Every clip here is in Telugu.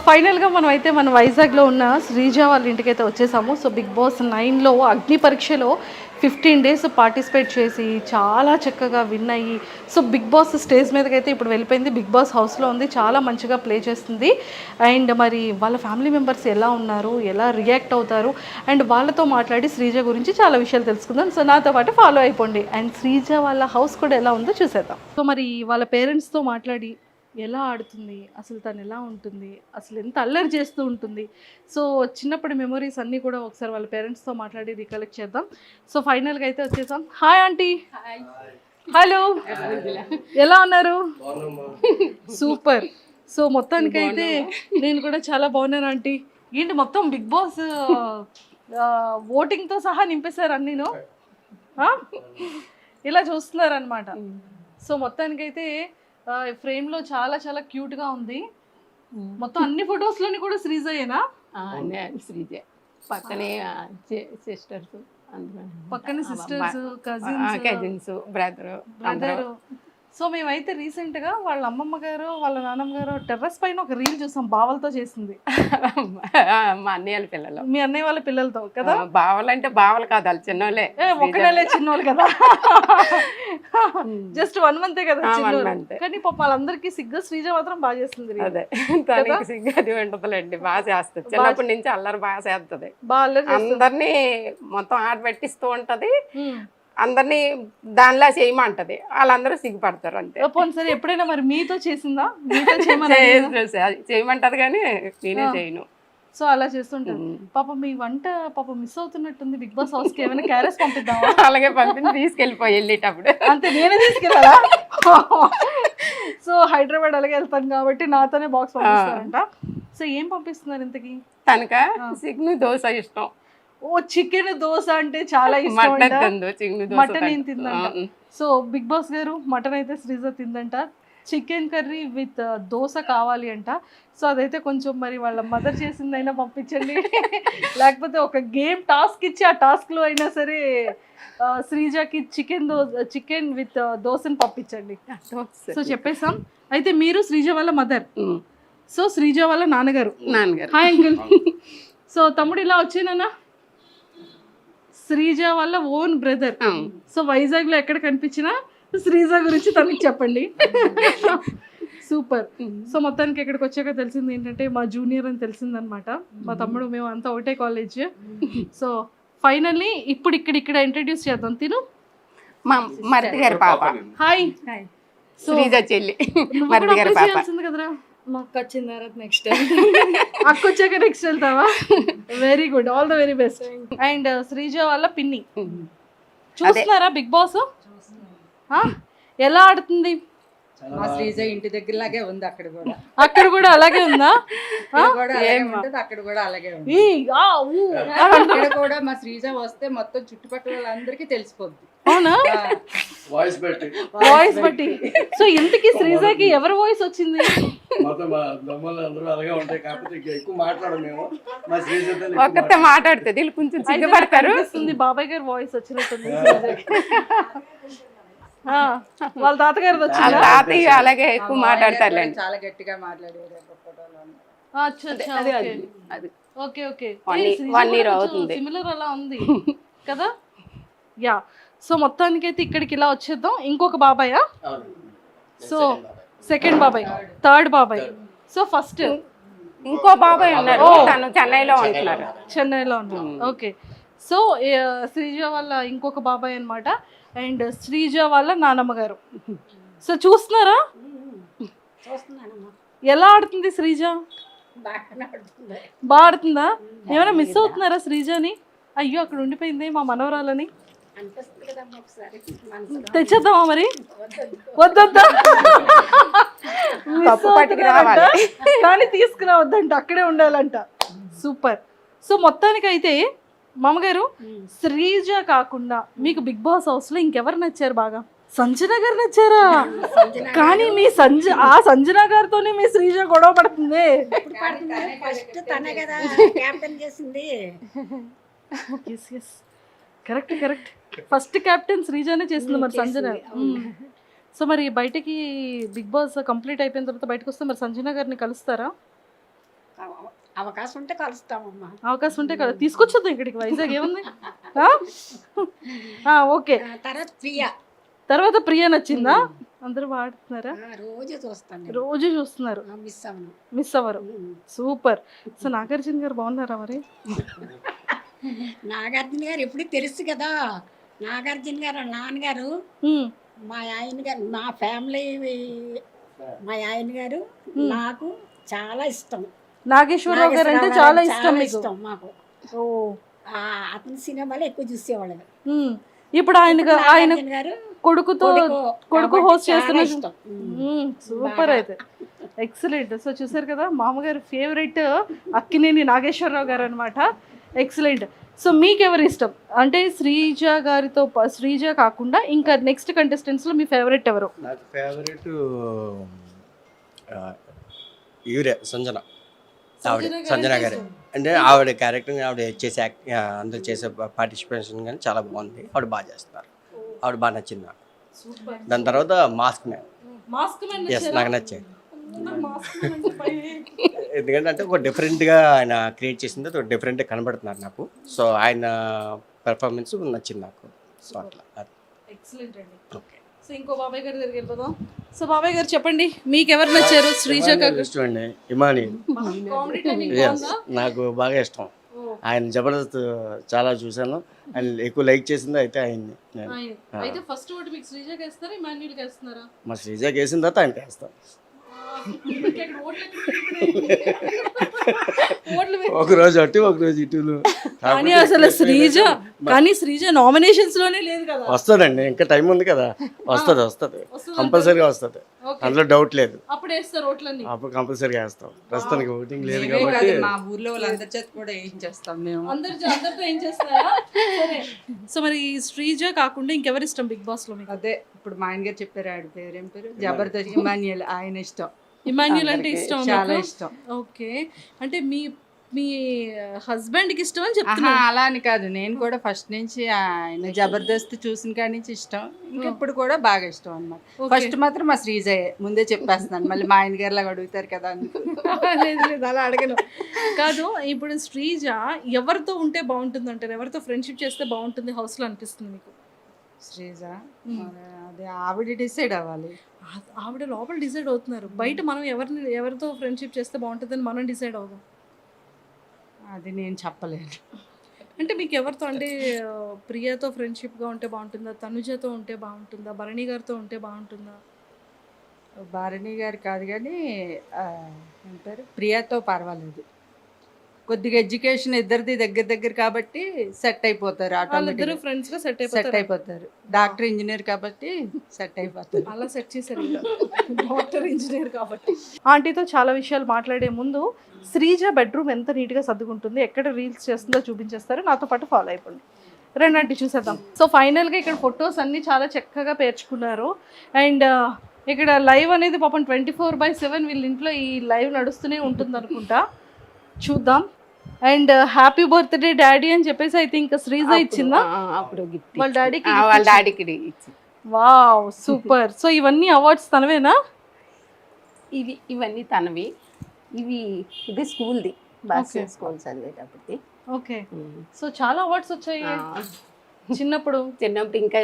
ఫైనల్గా మనం అయితే మన వైజాగ్లో ఉన్న శ్రీజ వాళ్ళ ఇంటికైతే వచ్చేసాము. సో బిగ్ బాస్ 9లో అగ్ని పరీక్షలో 15 డేస్ పార్టిసిపేట్ చేసి చాలా చక్కగా విన్ అయ్యి సో బిగ్ బాస్ స్టేజ్ మీదకి అయితే ఇప్పుడు వెళ్ళిపోయింది. బిగ్ బాస్ హౌస్లో ఉంది, చాలా మంచిగా ప్లే చేస్తుంది. అండ్ మరి వాళ్ళ ఫ్యామిలీ మెంబర్స్ ఎలా ఉన్నారు, ఎలా రియాక్ట్ అవుతారు, అండ్ వాళ్ళతో మాట్లాడి శ్రీజ గురించి చాలా విషయాలు తెలుసుకుందాం. సో నాతో పాటు ఫాలో అయిపోండి. అండ్ శ్రీజ వాళ్ళ హౌస్ కూడా ఎలా ఉందో చూసేద్దాం. సో మరి వాళ్ళ పేరెంట్స్తో మాట్లాడి ఎలా ఆడుతుంది, అసలు తను ఎలా ఉంటుంది, అసలు ఎంత అల్లరి చేస్తూ ఉంటుంది, సో చిన్నప్పటి మెమొరీస్ అన్నీ కూడా ఒకసారి వాళ్ళ పేరెంట్స్తో మాట్లాడి రికలెక్ట్ చేద్దాం. సో ఫైనల్గా అయితే వచ్చేసాం. Hi aunty. హలో, ఎలా ఉన్నారు? సూపర్. సో మొత్తానికైతే నేను కూడా చాలా బాగున్నాను ఆంటీ. ఏంటి మొత్తం బిగ్ బాస్ ఓటింగ్తో సహా నింపేశారు అన్నీను, ఇలా చూస్తున్నారనమాట. సో మొత్తానికైతే ఫ్రేమ్లో చాలా చాలా క్యూట్గా ఉంది. మొత్తం అన్ని ఫొటోస్లోని కూడా శ్రీజయేనా? శ్రీజ పక్కనే సిస్టర్స్, పక్కన సిస్టర్స్, కజిన్స్, బ్రదర్. సో మేమైతే రీసెంట్గా వాళ్ళ అమ్మమ్మ గారు వాళ్ళ నాన్నమ్మ గారు టెర్రస్ పైన ఒక రీల్ చూసాం, బావలతో చేసింది. మా అన్నయ్య వాళ్ళ పిల్లలు. మీ అన్నయ్య వాళ్ళ పిల్లలతో కదా? బావలు అంటే బావలు కాదు, వాళ్ళు చిన్నోళ్ళే, ఒక నెలే చిన్నోళ్ళు కదా, జస్ట్ 1 month కదా. కానీ పాప వాళ్ళందరికీ సిగ్గు, శ్రీజ మాత్రం బాగా చేస్తుంది. అదే తనకి సిగ్గు అది ఉంటుందిలేండి, బాగా చేస్తుంది. చిన్నప్పటి నుంచి అల్లరి బాగా చేస్తుంది, అందరినీ మొత్తం ఆట పెట్టిస్తూ ఉంటది, అందరినీ దానిలా చేయమంటది, వాళ్ళందరూ సిగ్గుపడతారు అంతే. సరే ఎప్పుడైనా మరి మీతో చేసిందా? చేయమంటారు కానీ నేనే చేయను. సో అలా చేస్తుంటారు. పాప మీ వంట పాప మిస్ అవుతున్నట్టుంది బిగ్ బాస్ హౌస్ కి, ఏమైనా క్యారెస్ పంపిద్దామా? అలాగే పంపించి తీసుకెళ్ళిపోయి వెళ్ళేటప్పుడు అంతే, నేనే తీసుకెళ్ళాలా? సో హైదరాబాద్ అలాగే వెళ్తాను కాబట్టి నాతోనే బాక్స్ పంపిస్తారంట. సో ఏం పంపిస్తున్నారు ఇంతకి? తనక చికెన్ దోశ ఇష్టం. ఓ చికెన్ దోశ అంటే చాలా ఇష్టం. మటన్ ఏం తిందంట. సో బిగ్ బాస్ గారు మటన్ అయితే శ్రీజ తిందంట, చికెన్ కర్రీ విత్ దోశ కావాలి అంట. సో అదైతే కొంచెం మరి వాళ్ళ మదర్ చేసిందైనా పంపించండి, లేకపోతే ఒక గేమ్ టాస్క్ ఇచ్చి ఆ టాస్క్లో అయినా సరే శ్రీజకి చికెన్ విత్ దోశని పంపించండి. సో చెప్పేసాం. అయితే మీరు శ్రీజ వాళ్ళ మదర్, సో శ్రీజ వాళ్ళ నాన్నగారు. Hi uncle. సో తమ్ముడు ఇలా వచ్చేనా? శ్రీజ వాళ్ళ ఓన్ బ్రదర్. సో వైజాగ్లో ఎక్కడ కనిపించినా శ్రీజ గురించి తనకి చెప్పండి. సూపర్. సో మొత్తానికి ఇక్కడికి వచ్చాక తెలిసింది ఏంటంటే మా జూనియర్ అని తెలిసిందనమాట. మా తమ్ముడు మేము అంతా ఒకటే కాలేజ్. సో ఫైనల్లీ ఇప్పుడు ఇక్కడ ఇంట్రడ్యూస్ చేద్దాం. తిను మా మరిది గారి పాప. హాయ్. శ్రీజ చెల్లి, మరిది గారి పాప. కదరా, మా అక్క వచ్చిన తర్వాత నెక్స్ట్ అక్క వచ్చాక నెక్స్ట్ వెళ్తావా? Very good, all the very best. And Sreeja వాళ్ళ పిన్ని. చూస్తున్నారా బిగ్ బాస్? ఎలా ఆడుతుంది? మా శ్రీజ ఇంటి దగ్గరలాగే ఉంది, అక్కడ కూడా అలాగే ఉందా? అక్కడ కూడా అలాగే ఉంది. ఇక్కడ కూడా మా శ్రీజ వస్తే మొత్తం చుట్టుపక్కల వాళ్ళందరికీ తెలిసిపోద్ది. అవునా? వాయిస్ బట్టి. సో ఇంతకీ శ్రీజకి ఎవరి వాయిస్ వచ్చింది? ఒక్కతే మాట్లాడుతుంది, వీళ్ళు కొంచెం సిగ్గుపడతారు. బాబాయ్ గారు వాయిస్ వచ్చినట్టుంది. వాళ్ళ తాతగారు వచ్చింది, తాతయ్య అలాగే ఎక్కువ మాట్లాడతారు, చాలా గట్టిగా మాట్లాడారు. సిమిలర్ అలా ఉంది కదా. యా. సో మొత్తానికి అయితే ఇక్కడికి ఇలా వచ్చేద్దాం. ఇంకొక బాబాయ్, సో సెకండ్ బాబాయ్, థర్డ్ బాబాయ్. సో ఫస్ట్ ఇంకో బాబాయ్ ఉన్నారు, తను చెన్నైలో ఉంటున్నారు. ఓకే. సో శ్రీజ వాళ్ళ ఇంకొక బాబాయ్ అనమాట. అండ్ శ్రీజ వాళ్ళ నానమ్మ గారు. సో చూస్తున్నారా ఎలా ఆడుతుంది శ్రీజ? బాగా ఆడుతుందా? ఏమైనా మిస్ అవుతున్నారా శ్రీజని? అయ్యో అక్కడ ఉండిపోయింది మా మనవరాలని, తెచ్చేద్దామా మరి? వద్దొద్దా, కానీ తీసుకురావద్దంట, అక్కడే ఉండాలంట. సూపర్. సో మొత్తానికి అయితే మామగారు శ్రీజ కాకుండా మీకు బిగ్ బాస్ హౌస్ లో ఇంకెవరు నచ్చారు బాగా? సంజన గారు నచ్చారా? కానీ మీ సంజన గారితోనే మీ శ్రీజ గొడవ పడుతుంది. కరెక్ట్. ఫస్ట్ కెప్టెన్ శ్రీజానే చేసింది మరి సంజన. సో మరి బయటికి బిగ్ బాస్ కంప్లీట్ అయిపోయిన తర్వాత బయటకు వస్తే మరి సంజన గారిని కలుస్తారా? అవకాశం ఉంటే కలుస్తామమ్మా. అవకాశం ఉంటే కదా తీసుకొచ్చేద్దాం ఇక్కడికి, వైజాగ్ ఏముంది. ఓకే. తర్వాత ప్రియ. తర్వాత ప్రియ నచ్చిందా? అందరూ వాడుతున్నారా? రోజు చూస్తాను. రోజు చూస్తున్నారు, మిస్ అవ్వరు. సూపర్. సో నాగార్జున గారు బాగున్నారా మరి? నాగార్జున గారు ఎప్పుడు తెలుసు కదా. నాగార్జున గారు నాన్నగారు, మా ఆయన గారు, మా ఫ్యామిలీ, మా ఆయన గారు నాకు చాలా ఇష్టం. నాగేశ్వరరావు గారు అంటే చాలా ఇష్టం మాకు. అతని సినిమాలు ఎక్కువ చూసేవాళ్ళు. ఇప్పుడు ఆయన కొడుకు హోస్ట్ చేస్తున్న. సూపర్ అయితే, ఎక్సలెంట్. సో చూసారు కదా, మామగారు ఫేవరెట్ అక్కినేని నాగేశ్వరరావు గారు అనమాట. ఎక్సలెంట్. సో మీకు ఎవరు ఇష్టం అంటే శ్రీజ గారితో, శ్రీజ కాకుండా ఇంకా నెక్స్ట్ కంటెస్టెంట్స్ లో మీ ఫేవరెట్ ఎవరు? నాకు ఫేవరెట్ ఈవిడే సంజన. సంజన గారే. అంటే ఆవిడ క్యారెక్టర్, ఆవిడ చేసే అందరు చేసే పార్టిసిపేషన్ కానీ చాలా బాగుంది. ఆవిడ బాగా చేస్తున్నారు, ఆవిడ బాగా నచ్చింది నాకు. దాని తర్వాత మాస్క్ మ్యాన్. ఎస్, నాకు నచ్చాయి. ఎందుకంటే అంటే ఒక డిఫరెంట్గా ఆయన క్రియేట్ చేసింది, ఒక డిఫరెంట్గా కనబడుతున్నారు నాకు. సో ఆయన పెర్ఫార్మెన్స్ నచ్చింది నాకు. సో అట్లా ఎక్సలెంట్ అండి. ఓకే. సో ఇంకో బాబాయ్ గారి దగ్గరికి వెళ్ళిపోదాం. సో బాబాయ్ గారు చెప్పండి, మీకు ఎవరు నచ్చారు? శ్రీజ గారు ఇష్టం అండి. ఇమాని నాకు బాగా ఇష్టం. ఆయన జబర్దస్త్ చాలా చూసాను, ఆయన ఎక్కువ లైక్ చేసింది అయితే ఆయన్ని. అయితే ఫస్ట్ ఓటు మీకు శ్రీజకి వేస్తారా, ఇమాన్యుల్కి వేస్తున్నారా? మా శ్రీజకి వేసిన తర్వాత ఆయనకి వేస్తాం. ఒక రోజు అటు ఒక రోజు ఇటులు. కానీ అసలు శ్రీజ నామినేషన్స్ లోనే లేదు కదా. వస్తుందండి, ఇంకా టైం ఉంది కదా. వస్తుంది కంపల్సరీగా వస్తుంది, అందులో డౌట్ లేదు. అప్పుడు వేస్తారు ఓట్లన్నీ, అప్పుడు కంపల్సరీగా వేస్తాం. ప్రస్తుతానికి ఓటింగ్ లేదు కాబట్టి మా ఊర్లో వాళ్ళందరి చేత కూడా ఏం చేస్తాం మేము. అందరితో ఏం చేస్తారా? సరే. సో మరి శ్రీజ కాకుండా ఇంకెవరు ఇష్టం బిగ్ బాస్ లో మీకు? అదే ఇప్పుడు మా ఆయన గారు చెప్పారు, ఆడి పేరు ఏం పేరు, జబర్దస్త్ ఇమాన్యుయల్. ఆయన ఇష్టం. ఇమాన్యుల్ అంటే ఇష్టం, చాలా ఇష్టం. ఓకే. అంటే మీ హస్బెండ్ కి ఇష్టం అని చెప్తున్నా. అలా అని కాదు, నేను కూడా ఫస్ట్ నుంచి ఆయన జబర్దస్త్ చూసిన కాడి నుంచి ఇష్టం, ఇంకెప్పుడు కూడా బాగా ఇష్టం అన్నమాట. ఫస్ట్ మాత్రం మా శ్రీజయే, ముందే చెప్పేస్తున్నాను, మళ్ళీ మా ఆయన గారిలాగా అడుగుతారు కదా. లేదు అలా అడగను. కాదు, ఇప్పుడు శ్రీజ ఎవరితో ఉంటే బాగుంటుంది అంటారు? ఎవరితో ఫ్రెండ్షిప్ చేస్తే బాగుంటుంది హౌస్ లో అనిపిస్తుంది మీకు? శ్రీజ అదే ఆవిడ డిసైడ్ అవ్వాలి. ఆవిడ లోపల డిసైడ్ అవుతున్నారు, బయట మనం ఎవరితో ఫ్రెండ్షిప్ చేస్తే బాగుంటుందని మనం డిసైడ్ అవుదాం. అది నేను చెప్పలేను. అంటే మీకు ఎవరితో, అంటే ప్రియతో ఫ్రెండ్షిప్గా ఉంటే బాగుంటుందా, తనుజతో ఉంటే బాగుంటుందా, భరణి గారితో ఉంటే బాగుంటుందా? భరణి గారు కాదు కానీ ఏం పేరు, ప్రియతో పర్వాలేదు. కొద్దిగా ఎడ్యుకేషన్ ఇద్దరిది దగ్గర కాబట్టి సెట్ అయిపోతారు. ఆటోమేటిక్గా ఫ్రెండ్స్ గా సెట్ అయిపోతారు. డాక్టర్ ఇంజనీర్ కాబట్టి సెట్ అయిపోతారు. అలా సెట్ చేశారు డాక్టర్ ఇంజనీర్ కాబట్టి. ఆంటీతో చాలా విషయాలు మాట్లాడే ముందు శ్రీజ బెడ్రూమ్ ఎంత నీట్గా సర్దుకుంటుంది, ఎక్కడ రీల్స్ చేస్తుందో చూపించేస్తారు. నాతో పాటు ఫాలో అయిపోండి. రెండంటి చూసేద్దాం. సో ఫైనల్గా ఇక్కడ ఫొటోస్ అన్నీ చాలా చక్కగా పేర్చుకున్నారు. అండ్ ఇక్కడ లైవ్ అనేది పాపం 24/7 వీళ్ళ ఇంట్లో ఈ లైవ్ నడుస్తూనే ఉంటుంది అనుకుంటా, చూద్దాం. అండ్ హ్యాపీ బర్త్డే డాడీ అని చెప్పేసి ఐ థింక్ శ్రీజ ఇచ్చిందా వాళ్ళ డాడీకి? Wow, super. సో ఇవన్నీ అవార్డ్స్ తనవేనా? ఇవన్నీ తనవి. ఇది స్కూల్ది, స్కూల్ చదివేటప్పటిది. ఓకే. సో చాలా అవార్డ్స్ వచ్చాయి చిన్నప్పుడు ఇంకా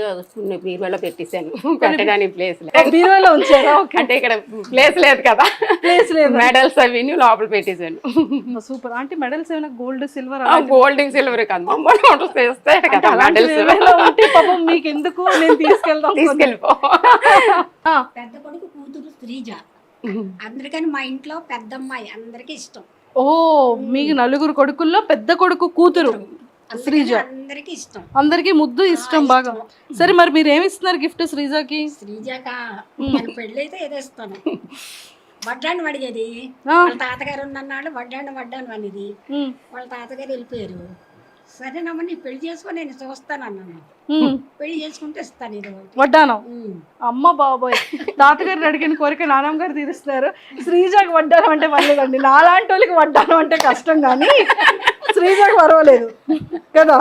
బీరువాలో పెట్టేశాను, పెట్టడానికి ప్లేస్ లేదు. బీరువాలో ఉంచారా? అంటే ఇక్కడ ప్లేస్ లేదు కదా, ప్లేస్ లేదు. మెడల్స్ అవి లోపల పెట్టేశాను. సూపర్. అంటే మెడల్స్ ఏమైనా గోల్డ్ సిల్వర్? గోల్డ్ సిల్వర్ కాదు, పాపం మీకు ఎందుకు, నేను తీసుకెళ్ళిపో. పెద్ద కొడుకు కూతురు శ్రీజ, అందరికని మా ఇంట్లో పెద్దమ్మాయి, అందరికి ఇష్టం. ఓ, మీకు నలుగురు కొడుకుల్లో పెద్ద కొడుకు కూతురు శ్రీజ, అందరికి ఇష్టం, అందరికి ముద్దు ఇష్టం బాగా. సరే మరి మీరు ఏమి ఇస్తున్నారు గిఫ్ట్ శ్రీజకి? శ్రీజకా పెళ్ళి అయితే ఏదో ఇస్తాను. వడ్డాను అడిగేది, వాళ్ళ తాతగారు ఉన్నన్నాళ్ళు వడ్డాను అనేది, వాళ్ళ తాతగారు వెళ్ళిపోయారు. సరేనమ్మా నీ పెళ్లి చేసుకొని నేను చూస్తాను అన్నాను. పెళ్లి చేసుకుంటే ఇస్తాను ఇది వడ్డానం. అమ్మ బాబోయ్, తాతగారిని అడిగిన కోరిక నాన్నమ్మ గారు తీరుస్తున్నారు. శ్రీజకి వడ్డానం అంటే పర్లేదండి, నాలాంటి వాళ్ళకి వడ్డానం అంటే కష్టం, కానీ శ్రీజకి పర్వాలేదు కదా.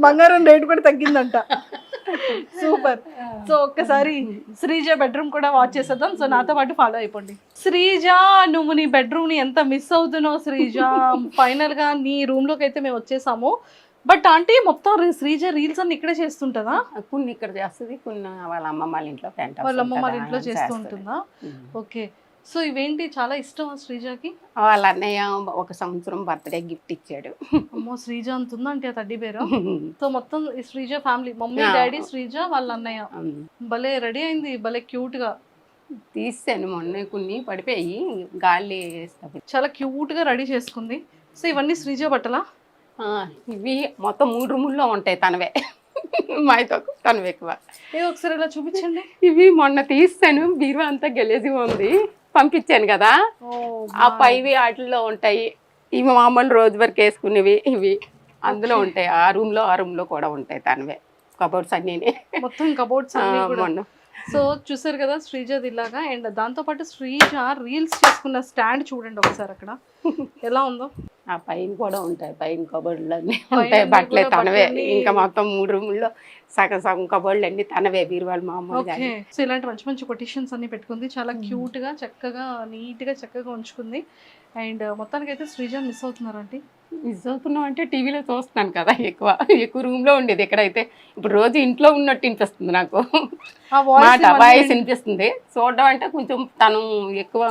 బంగారం రేటు కూడా తగ్గిందంట. సూపర్. సో ఒక్కసారి శ్రీజ బెడ్రూమ్ కూడా వాచ్ చేసేద్దాం. సో నాతో పాటు ఫాలో అయిపోండి. శ్రీజ, నువ్వు నీ బెడ్రూమ్ ని ఎంత మిస్ అవుతున్నావు శ్రీజ. ఫైనల్ గా నీ రూమ్ లోకి అయితే మేము వచ్చేసాము. బట్ ఆంటీ మొత్తం శ్రీజ రీల్స్ అన్ని ఇక్కడే చేస్తుంటదా? కొన్ని ఇక్కడ చేస్తుంది, కొన్ని వాళ్ళ అమ్మమ్మ వాళ్ళ ఇంట్లో పెంట వాళ్ళ అమ్మ వాళ్ళ ఇంట్లో చేస్తూ ఉంటుందా? ఓకే. సో ఇవేంటి చాలా ఇష్టం శ్రీజకి? వాళ్ళ అన్నయ్య 1 సంవత్సరం బర్త్డే గిఫ్ట్ ఇచ్చాడు. అమ్మో, శ్రీజ అంటుందా అంటే ఆ తడ్డీ బేరు. సో మొత్తం ఈ Sreeja family, mummy daddy Sreeja వాళ్ళ అన్నయ్య. భలే రెడీ అయింది, భలే క్యూట్ గా తీసాను మొన్న, కొన్ని పడిపోయి గాలి వేస్తా. చాలా క్యూట్ గా రెడీ చేసుకుంది. సో ఇవన్నీ శ్రీజ బట్టలా? ఇవి మొత్తం 3 రూముల్లో ఉంటాయి తనవే. మాతో తనవి ఎక్కువ. ఒకసారి ఇలా చూపించండి. ఇవి మొన్న తీస్తాను, బీరువా అంతా గెలేజిగా ఉంది, పంపించాను కదా. ఆ పైవి వాటిల్లో ఉంటాయి. ఇవి మామూలు రోజు వరకు వేసుకునేవి ఇవి అందులో ఉంటాయి. ఆ రూమ్ లో కూడా ఉంటాయి తనవే కబోర్డ్స్ అన్నీ. మొత్తం కబోర్డ్స్ అన్నీ కూడా. మొన్న సో చూసారు కదా శ్రీజది ఇలాగా. అండ్ దాంతోపాటు శ్రీజ రీల్స్ చేసుకున్న స్టాండ్ చూడండి ఒకసారి అక్కడ ఎలా ఉందో. ఆ పైన కూడా ఉంటాయి, పైన కబోర్డులు అన్నీ ఉంటాయి, బట్టలే తనవే. ఇంకా మొత్తం 3 రూముల్లో సగం కబోర్డులు అన్ని తనవే, బీరువాళ్ళు మామూలుగా. సో ఇలాంటి మంచి మంచి కొటేషన్స్ అన్ని పెట్టుకుంది. చాలా క్యూట్ గా చక్కగా నీట్ గా చక్కగా ఉంచుకుంది. అండ్ మొత్తానికి అయితే శ్రీజ మిస్ అవుతున్నారు అంటే. మిస్ అవుతున్నాం అంటే టీవీలో చూస్తున్నాను కదా, ఎక్కువ రూమ్ లో ఉండేది. ఎక్కడైతే ఇప్పుడు రోజు ఇంట్లో ఉన్నట్టు అనిపిస్తుంది నాకు, మాట వాయిస్ అనిపిస్తుంది. చూడడం అంటే కొంచెం తను ఎక్కువ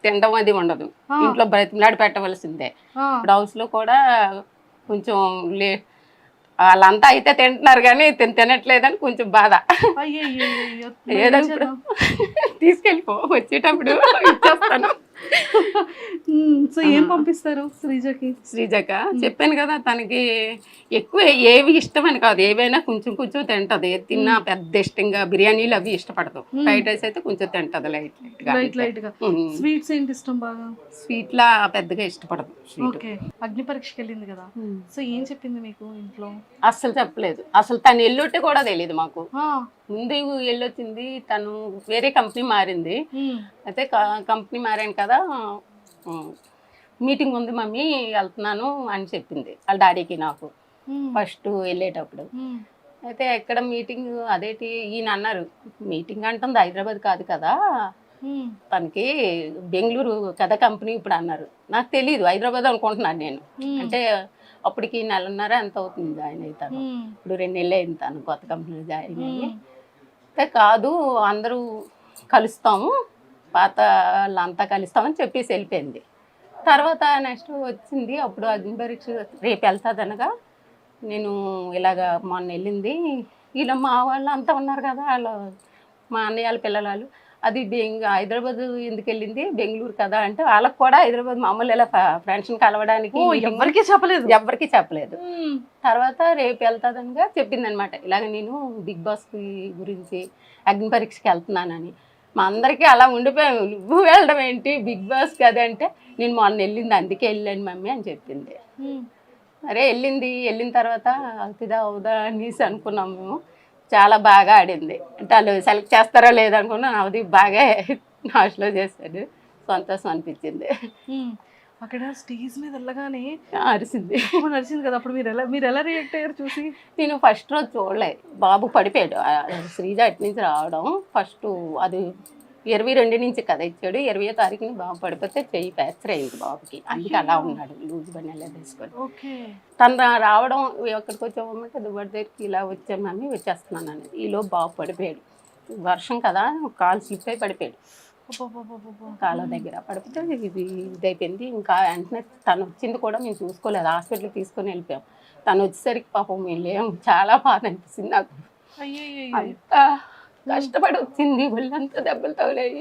తినడం అది ఉండదు, ఇంట్లో బ్రతిమలాడి పెట్టవలసిందే. ఇప్పుడు హౌస్ లో కూడా కొంచెం వాళ్ళంతా అయితే తింటున్నారు కానీ తినట్లేదని కొంచెం బాధ. ఏదప్పుడు తీసుకెళ్ళిపో, వచ్చేటప్పుడు ఇచ్చేస్తాను. సో ఏం పంపిస్తారు శ్రీజక? చెప్పాను కదా, తనకి ఎక్కువ ఏవి ఇష్టం అని కాదు, ఏవైనా కొంచెం కొంచెం తింటది. తిన్నా పెద్ద ఇష్టంగా బిర్యానీలు అవి ఇష్టపడదు. ఫ్రైడ్ రైస్ అయితే కొంచెం తింటది లైట్ గా. స్వీట్స్ ఏంటి ఇష్టం బాగా? స్వీట్ లా పెద్దగా ఇష్టపడదు. అగ్ని పరీక్షకి వెళ్ళింది కదా, సో ఏం చెప్పింది మీకు ఇంట్లో? అస్సలు చెప్పలేదు. అసలు తను ఎల్లుంటే కూడా తెలియదు మాకు. ముందు వెళ్ళొచ్చింది, తను వేరే కంపెనీ మారింది. అయితే కంపెనీ మారాను కదా, మీటింగ్ ఉంది మమ్మీ వెళ్తున్నాను అని చెప్పింది వాళ్ళ డాడీకి నాకు ఫస్ట్ వెళ్ళేటప్పుడు. అయితే ఎక్కడ మీటింగ్ అదేటి ఈయన అన్నారు, మీటింగ్ అంటుంది హైదరాబాద్ కాదు కదా, తనకి బెంగళూరు కదా కంపెనీ ఇప్పుడు అన్నారు. నాకు తెలీదు, హైదరాబాద్ అనుకుంటున్నాను నేను. అంటే అప్పటికి 1.5 ఎంత అవుతుంది జాయిన్ అవుతాను. ఇప్పుడు 2 నెలలు అయింది తను కొత్త కంపెనీలో జాయిన్ అయ్యి. అయితే కాదు అందరూ కలుస్తాము, పాత వాళ్ళంతా కలుస్తామని చెప్పేసి వెళ్ళిపోయింది. తర్వాత నెక్స్ట్ వచ్చింది, అప్పుడు అగ్ని పరీక్ష రేపు వెళ్తుంది అనగా నేను ఇలాగ మొన్న వెళ్ళింది. ఇలా మా వాళ్ళు అంతా ఉన్నారు కదా, వాళ్ళు మా అన్నయ్య వాళ్ళ పిల్లలు, అది హైదరాబాద్ ఎందుకు వెళ్ళింది, బెంగళూరు కదా అంటే వాళ్ళకి కూడా హైదరాబాద్ మామూలు ఇలా ఫ్రెండ్స్ని కలవడానికి ఎవరికి చెప్పలేదు. తర్వాత రేపు వెళ్తాదనగా చెప్పింది అనమాట, ఇలాగ నేను బిగ్ బాస్ గురించి అగ్ని పరీక్షకి వెళ్తున్నానని. మా అందరికీ అలా ఉండిపోయాము, నువ్వు వెళ్ళడం ఏంటి బిగ్ బాస్ కదా అంటే, నేను మొన్న వెళ్ళింది అందుకే వెళ్ళాను మమ్మీ అని చెప్పింది. అరే వెళ్ళిన తర్వాత అవుతుందా అవుదా అనేసి అనుకున్నాం మేము. చాలా బాగా ఆడింది. అంటే వాళ్ళు సెలెక్ట్ చేస్తారో లేదనుకున్నా, అది బాగా నాశలో చేశాడు. సంతోషం అనిపించింది. అక్కడ స్టేజ్ మీద వెళ్ళగానే అరిసింది కదా, అప్పుడు మీరు ఎలా రియాక్ట్ అయ్యారు చూసి? నేను ఫస్ట్ రోజు చూడలేదు, బాబు పడిపోయాడు. శ్రీజ అటు నుంచి రావడం ఫస్ట్ అది 22 నుంచి కదా ఇచ్చాడు, 20వ తారీఖుని బాబు పడిపోతే చెయ్యి ఫ్రాక్చర్ అయింది బాబుకి. అందుకే అలా ఉన్నాడు, లూజ్ బనెలా తీసుకొని. తను రావడం ఎక్కడికి వచ్చామంటే దుబ్బడి దగ్గరికి ఇలా వచ్చాను మమ్మీ వచ్చేస్తున్నాను అని. ఈలో బాబు పడిపోయాడు, వర్షం కదా కాలు స్లిప్ అయి పడిపోయాడు. కాళ్ళ దగ్గర పడిపోతే ఇది ఇదైపోయింది. ఇంకా వెంటనే తను వచ్చింది కూడా మేము చూసుకోలేదు, హాస్పిటల్కి తీసుకొని వెళ్ళిపోయాం. తను వచ్చేసరికి పాపం మేము లేము, చాలా బాధ అనిపిస్తుంది నాకు. అంతా కష్టపడి వచ్చింది, ఒళ్ళంతా దెబ్బలు తగిలాయి.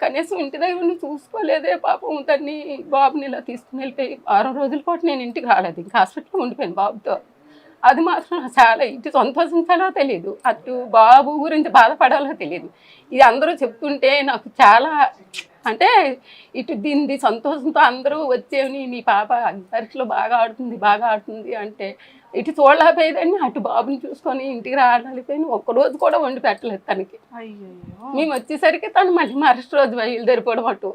కనీసం ఇంటి దగ్గర చూసుకోలేదే పాపం. తన్ని బాబుని ఇలా తీసుకుని వెళ్ళిపోయి 6 రోజుల పాటు నేను ఇంటికి రాలేదు, ఇంకా హాస్పిటల్లో ఉండిపోయాను బాబుతో. అది మాత్రం చాలా ఇటు సంతోషించాలో తెలియదు, అటు బాబు గురించి బాధపడాలో తెలియదు. ఇది అందరూ చెప్తుంటే నాకు చాలా అంటే ఇటు దీన్ని సంతోషంతో అందరూ వచ్చేవి, మీ పాప పరీక్షలో బాగా ఆడుతుంది అంటే ఇటు చూడలేకపోయేదాన్ని, అటు బాబుని చూసుకొని ఇంటికి రాలేకపోయినా ఒక్కరోజు కూడా వండి పెట్టలేదు తనకి. మేము వచ్చేసరికి తను మళ్ళీ మరుసటి రోజు బయలుదేరిపోవడం అటు.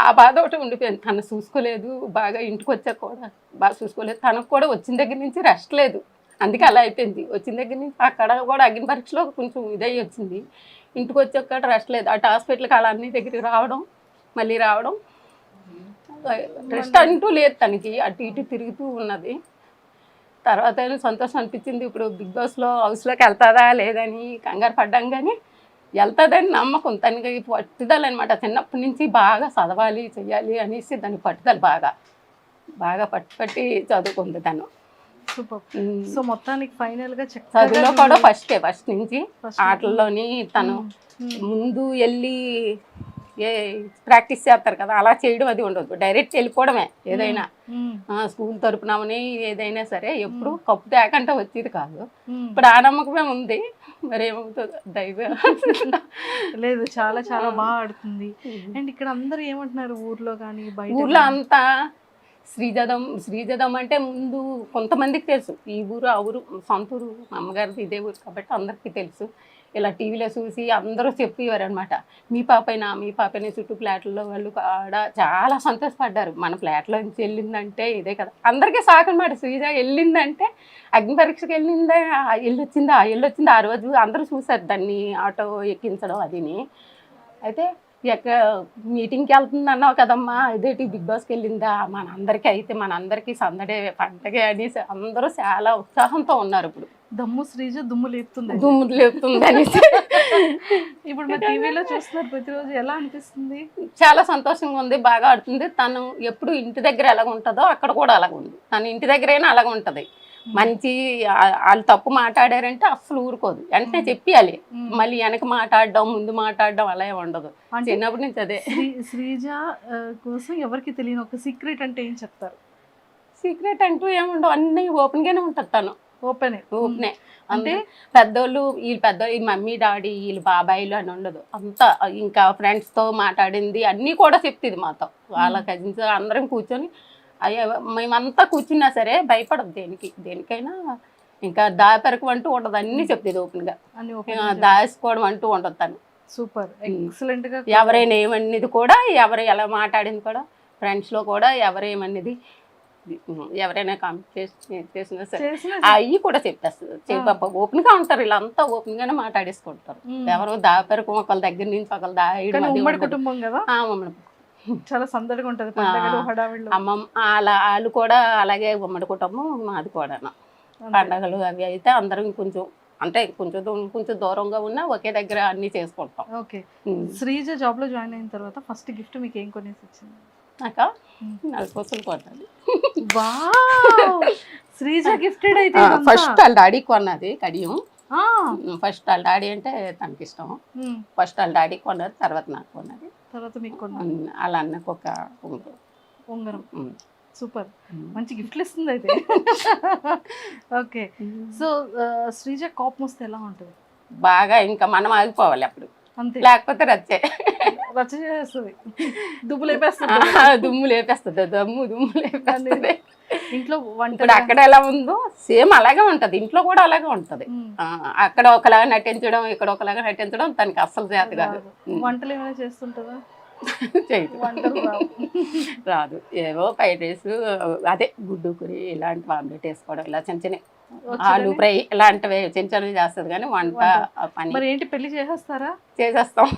ఆ బాధ ఒకటి ఉండిపోయింది. తను చూసుకోలేదు, బాగా ఇంటికి వచ్చాక కూడా బాగా చూసుకోలేదు. తనకు కూడా వచ్చిన దగ్గర నుంచి రెస్ట్ లేదు, అందుకే అలా అయిపోయింది. వచ్చిన దగ్గర నుంచి అక్కడ కూడా అగ్ని పరీక్షలో కొంచెం ఇదయ్యి వచ్చింది. ఇంటికి వచ్చాక రెస్ట్ లేదు. అటు హాస్పిటల్కి అలా అన్ని దగ్గరికి రావడం, మళ్ళీ రావడం, రెస్ట్ అంటూ లేదు తనకి. అటు ఇటు తిరుగుతూ ఉన్నది. తర్వాత సంతోషం అనిపించింది. ఇప్పుడు బిగ్ బాస్లో హౌస్లోకి వెళ్తుందా లేదని కంగారు పడ్డాం, కానీ వెళ్తుందని నమ్మకం. తనకి పట్టుదల అనమాట. చిన్నప్పటి నుంచి బాగా చదవాలి చెయ్యాలి అనేసి దానికి పట్టుదల బాగా పట్టి చదువుకుంది తను. సూపర్. సో మొత్తానికి ఫైనల్ గా చదువులో కూడా ఫస్ట్ నుంచి ఆటల్లోని తను ముందు వెళ్ళి ప్రాక్టీస్ చేస్తారు కదా, అలా చేయడం అది ఉండదు. డైరెక్ట్ వెళ్ళిపోవడమే. ఏదైనా స్కూల్ తరపునమని ఏదైనా సరే ఎప్పుడు కప్పు తేకంటే వచ్చేది కాదు. ఇప్పుడు ఆ నమ్మకమే ఉంది. మరి ఏమవుతుందో దైవం. లేదు, చాలా చాలా బాగా ఆడుతుంది. అండ్ ఇక్కడ అందరూ ఏమంటున్నారు ఊర్లో కానీ బయట? ఊర్లో అంతా శ్రీజదం అంటే ముందు కొంతమందికి తెలుసు. ఈ ఊరు ఆ ఊరు సొంత ఊరు, అమ్మగారిది ఇదే ఊరు కాబట్టి అందరికీ తెలుసు. ఇలా టీవీలో చూసి అందరూ చెప్పేవారు అనమాట, మీ పాపైనా చుట్టూ ఫ్లాట్లలో వాళ్ళు కూడా చాలా సంతోషపడ్డారు. మన ఫ్లాట్లో నుంచి వెళ్ళిందంటే ఇదే కదా, అందరికీ సాకు అనమాట. శ్రీజ వెళ్ళిందంటే అగ్ని పరీక్షకి వెళ్ళొచ్చిందా ఆ రోజు అందరూ చూసారు దాన్ని ఆటో ఎక్కించడం అదిని. అయితే ఎక్కడ మీటింగ్కి వెళ్తుంది అన్నావు కదమ్మా, ఇదేంటి బిగ్ బాస్కి వెళ్ళిందా, మనందరికీ సందడే పండగే అనేసి అందరూ చాలా ఉత్సాహంతో ఉన్నారు. ఇప్పుడు దమ్ము శ్రీజ దుమ్ము లేపుతుంది అనేసి ఇప్పుడు మా టీవీలో చూస్తున్నారు ప్రతిరోజు. ఎలా అనిపిస్తుంది? చాలా సంతోషంగా ఉంది. బాగా ఆడుతుంది. తను ఎప్పుడు ఇంటి దగ్గర ఎలాగ ఉంటుందో అక్కడ కూడా అలాగ ఉంది. తను ఇంటి దగ్గరైనా అలాగ ఉంటుంది. మంచి వాళ్ళు తప్పు మాట్లాడారంటే అస్సలు ఊరుకోదు, వెంటనే చెప్పాలి. మళ్ళీ వెనక మాట్లాడడం ముందు మాట్లాడడం అలా ఉండదు. చిన్నప్పటి నుంచి అదే. శ్రీజ కోసం ఎవరికి తెలియని ఒక సీక్రెట్ అంటే ఏం చెప్తారు? సీక్రెట్ అంటూ ఏముండవు, అన్నీ ఓపెన్గానే ఉంటుంది. తను ఓపెనే. అంటే వీళ్ళ మమ్మీ డాడీ వీళ్ళు బాబాయిలు అని ఉండదు. అంతా ఇంకా ఫ్రెండ్స్తో మాట్లాడింది అన్నీ కూడా చెప్తుంది మాతో. వాళ్ళ కజిన్స్ అందరం కూర్చొని మేమంతా కూర్చున్నా సరే భయపడదు దేనికైనా. ఇంకా దాపెరకు అంటూ ఉండదు, అన్నీ చెప్తుంది ఓపెన్గా. దాచుకోవడం అంటూ ఉండదు తను. సూపర్, ఎక్సలెంట్ గా. ఎవరైనా ఏమన్నది కూడా, ఎవరు ఎలా మాట్లాడింది కూడా, ఫ్రెండ్స్లో కూడా ఎవరేమన్నది ఎవరైనా కాంపిటీషన్ చేసినా సరే అవి కూడా చెప్పేస్తుంది. ఓపెన్గా ఉంటారు, వీళ్ళంతా ఓపెన్గానే మాట్లాడేసుకుంటారు. ఎవరు దాపెరకు ఒకళ్ళ దగ్గర నుంచి ఒకళ్ళు ఉమ్మడి కుటుంబం కదా, చాలా సందడిగా ఉంటది. అమ్మమ్మ వాళ్ళు కూడా అలాగే ఉమ్మడి కుటుంబం, మాది కూడా. పండగలు అవి అయితే అందరం కొంచెం దూరంగా ఉన్నా ఒకే దగ్గర అన్ని చేసుకుంటాం. ఓకే. శ్రీజ జాబ్ లో జాయిన్ అయిన తర్వాత ఫస్ట్ గిఫ్ట్ మీకు ఏం కొనేసి వచ్చింది? నాకు నలుకోసలు కొన్నది. శ్రీజ గిఫ్టెడ్ అయితే ఫస్ట్ వాళ్ళ డాడీకి కొన్నది కడియం. ఫస్ట్ వాళ్ళ డాడీ అంటే తనకి ఇష్టం. ఫస్ట్ వాళ్ళ డాడీకి కొన్నది, తర్వాత నాకు కొన్నది, తర్వాత మీకు కొన్నది. అలా అన్నకు ఒక ఉంగరం. సూపర్, మంచి గిఫ్ట్లు ఇస్తుంది అయితే. ఓకే. సో శ్రీజ కోపం వస్తే ఎలా ఉంటుంది? బాగా ఇంకా మనం ఆగిపోవాలి అప్పుడు, అంతే. లేకపోతే రచ్చ చేస్తుంది, దుమ్ము లేపేస్తుంది. దుమ్ము లేపేస్తుంది. ఇంట్లో ఇప్పుడు అక్కడ ఎలా ఉందో సేమ్ అలాగే ఉంటది, ఇంట్లో కూడా అలాగే ఉంటది. అక్కడ ఒకలాగా నటించడం, ఇక్కడ ఒకలాగా నటించడం తనకి అస్సలు చేత కాదు. వంటలు ఏమైనా చేస్తుంటుందా? రాదు. ఏవో ఫ్రైడ్ రైస్, అదే గుడ్డు కూర, ఇలాంటి ఆమ్లెట్ వేసుకోవడం, ఇలా చిన్న చిన్న ఆలు ఫ్రై ఇలాంటివి చిన్న చిన్నవి చేస్తుంది. కానీ వంట పని మరి ఏంటి, పెళ్లి చేసేస్తారా? చేసేస్తాం.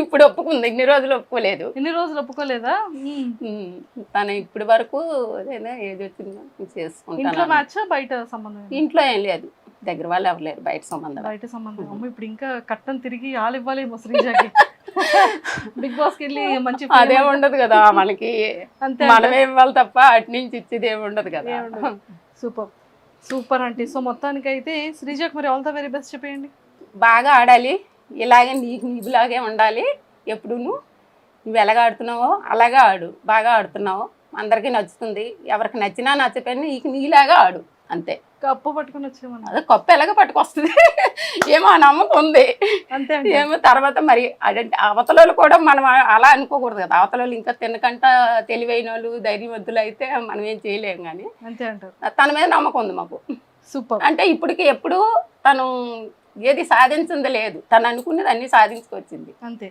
ఇప్పుడు ఒప్పుకుంది, ఇన్ని రోజులు ఒప్పుకోలేదు. ఒప్పుకోలేదా? తను ఇప్పటి వరకు ఏది వచ్చిందో చేసుకుంటాను. బయట సంబంధం ఇంట్లో ఏం లేదు, దగ్గర వాళ్ళు ఎవరు లేరు, బయట సంబంధం. అమ్మ ఇప్పుడు ఇంకా కట్టం తిరిగి ఆలు ఇవ్వాలేమో శ్రీజకి. బిగ్ బాస్ కి వెళ్ళి మంచి అదే ఉండదు కదా మనకి, మనమే ఇవ్వాలి తప్ప అటు నుంచి ఇచ్చేది ఏమి ఉండదు కదా. సూపర్ అంటే. సో మొత్తానికి అయితే శ్రీజకి మరి ఆల్ ద వెరీ బెస్ట్ చెప్పేయండి. బాగా ఆడాలి, ఇలాగే నీకులాగే ఉండాలి. ఎప్పుడు నువ్వు ఎలాగ ఆడుతున్నావో అలాగే ఆడు. బాగా ఆడుతున్నావు, అందరికీ నచ్చుతుంది. ఎవరికి నచ్చినా నచ్చపోయినా నీలాగా ఆడు, అంతే. కప్పు పట్టుకుని వచ్చేమన్నా, అదే కప్పు ఎలాగ పట్టుకొస్తుంది ఏమో నమ్మకం ఉంది, అంతే. ఏమో తర్వాత మరి అదంటే అవతలలో కూడా మనం అలా అనుకోకూడదు కదా. అవతలలో ఇంకా తినకంట తెలివైన వాళ్ళు ధైర్యవంతులు అయితే మనం ఏం చేయలేము. కానీ అంతే అంటారు. తన మీద నమ్మకం ఉంది మాకు. సూపర్. అంటే ఇప్పటికి ఎప్పుడు తను ఏది సాధించింది లేదు, తను అనుకున్నది అన్ని సాధించుకొచ్చింది, అంతే.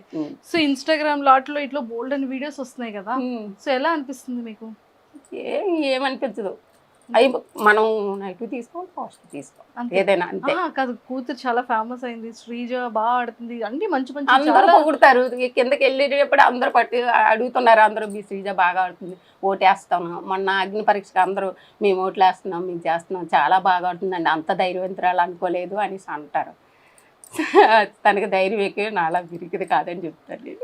సో ఇన్స్టాగ్రామ్ లో ఇట్లా బోల్డ్ అని వీడియోస్ వస్తున్నాయి కదా, సో ఎలా అనిపిస్తుంది మీకు? ఏమనిపించదు. అవి మనం నెగిటివ్ తీసుకోవాలి, పాజిటివ్ తీసుకోవాలి, ఏదైనా అంతే. కాదు, కూతురు చాలా ఫేమస్ అయింది, శ్రీజ బాగా ఆడుతుంది, అన్ని మంచి మంచి అందరూ పొగుడతారు. కిందకి వెళ్ళేటప్పుడు అందరూ అడుగుతున్నారు, అందరూ మీ శ్రీజ బాగా ఆడుతుంది, ఓటేస్తాను. మొన్న అగ్ని పరీక్షకు అందరూ మేము ఓట్లు వేస్తున్నాం, మేము చేస్తున్నాం, చాలా బాగా ఆడుతుందండి, అంత ధైర్యవంతురాలు అనుకోలేదు అనేసి అంటారు. తనకి ధైర్యం ఎక్కువ, నాలా విరిగిది కాదని చెప్తాను నేను.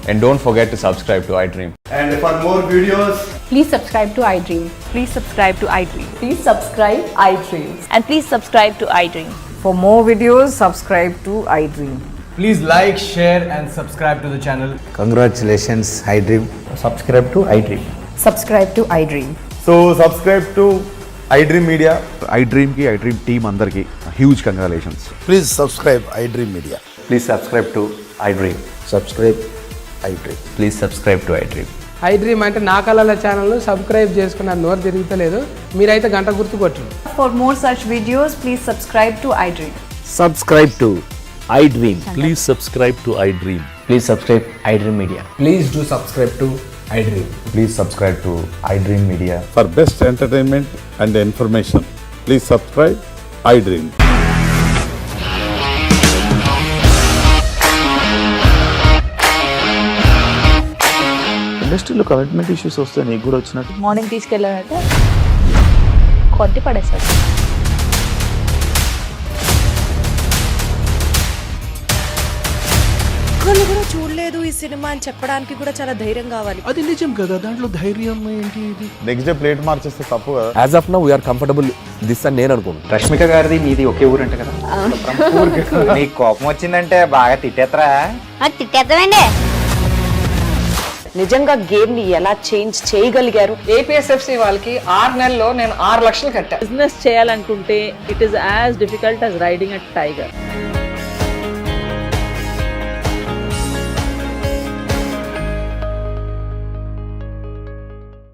And don't forget to subscribe to iDream. And for more videos, Please subscribe to iDream. Please subscribe to iDream. Please subscribe iDream. And please subscribe to iDream. For more videos, subscribe to iDream. please like, share, and subscribe to the channel. Congratulations, iDream. Subscribe to iDream. Subscribe to iDream. So subscribe to iDream Media. iDream ki iDream team andarki huge congratulations. Please subscribe iDream Media. Please subscribe to iDream. Subscribe iDream. Please subscribe to iDream. iDream అంటే నా కళల ఛానల్ సబ్స్క్రైబ్ చేసుకున్న నోరు తిరుగుతలేదు, మీరైతే గంట గుర్తు కొట్టండి. For more such videos, please subscribe to iDream. Subscribe to iDream. Please subscribe to iDream. Please subscribe iDream Media. Please do subscribe to iDream. Please subscribe to iDream Media. For best entertainment and information, please subscribe iDream. ఇండస్ట్రీలో కమిట్మెంట్ ఇష్యూస్ వస్తే నీకు కూడా వచ్చినట్టు మార్నింగ్ తీసుకెళ్ళాలంటే కొట్టి పడేస్తాడు. ఒక్కళ్ళు కూడా చూడలేదు ఈ సినిమా అని చెప్పడానికి కూడా చాలా ధైర్యం కావాలి. అది నిజం కదా, దాంట్లో ధైర్యం ఏంటి? ఇది నెక్స్ట్ డే ప్లేట్ మార్చేస్తే తప్పు కదా. As of now, we are comfortable this అని నేను అనుకుంటున్నాను. రష్మిక గారిది మీది ఒకే ఊరంట కదా. నీకు కోపం వచ్చిందంటే బాగా తిట్టేత్తరా? తిట్టేద్దామండి. నిజంగా గేమ్ ని ఎలా చేంజ్ చేయగలిగారు? ఏపీఎస్ఎఫ్సి వాళ్ళకి 6 నెలల్లో నేను 6 లక్షలు కట్టా. బిజినెస్ చేయాలనుకుంటే it is as difficult as riding a tiger.